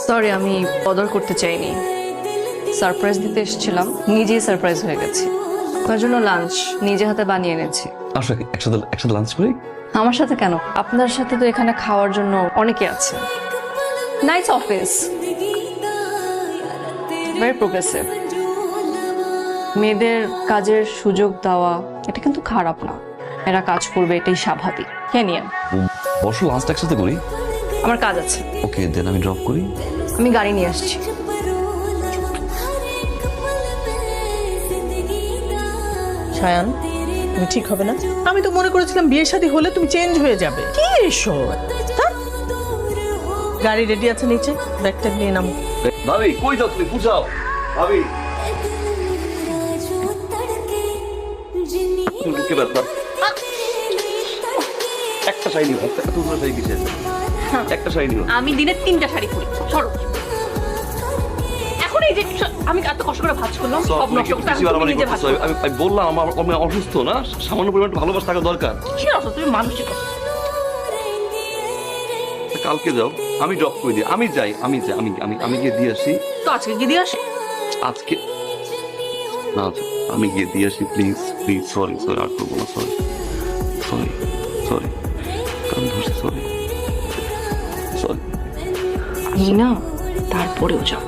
Sorry, আমি বদর করতে চাইনি। সারপ্রাইজ দিতে এসেছিলাম, নিজেই সারপ্রাইজ হয়ে গেছি। তার জন্য লাঞ্চ নিজে হাতে বানিয়ে এনেছি। আসো একসাথে একসাথে লাঞ্চ করি। আমার সাথে কেন? আপনার সাথে তো এখানে খাওয়ার জন্য অনেকে আছে। Nice office, very progressive. মেয়েদের কাজের সুযোগ দেওয়া এটা কিন্তু খারাপ না। এরা কাজ করবে, এটাই স্বাভাবিক। খেয়ে নিয়ে বসো, লাঞ্চটা একসাথে করি। আমার কাজ আছে। ওকে, দেন আমি ড্রপ করি। আমি গাড়ি নিয়ে আসছি। সায়ান, তুমি ঠিক হবে না। আমি তো মনে করেছিলাম বিয়ে শাদী হলে তুমি চেঞ্জ হয়ে যাবে। কি এসো, গাড়ি রেডি আছে নিচে, ব্যাগটা নিয়ে নামো। ভাবি কই যাও তুমি? বুঝাও ভাবি। বুকে ব্যথা। একটা শাড়ি নিও, একটা টুকরো শাড়ি কিসের? একটা শাড়ি নিও। আমি দিনে 3টা শাড়ি পরি। সরো। এখন এই যে আমি এত কষ্ট করে ভাজ করলাম, সব নষ্ট করতে আমি নিজে ভাজ করলাম। আমি বললাম আমার অসুস্থ না, সামান্য পরিমাণ ভালোবাসা থাকা দরকার। কি অসুস্থ? তুমি মানসিক অসুস্থ। কালকে যাও, আমি ড্রপ করে দিই। আমি যাই, আমি যাই, আমি গিয়ে দিয়ে আসি। তো আজকে কি দিয়ে আসি? আজকে না, আমি গিয়ে দিয়ে আসি। প্লিজ প্লিজ, সরি সরি, আর করবো না। সরি সরি সরি, কারণ ধরছি। Sorry sorry. না, তারপরেও যাও।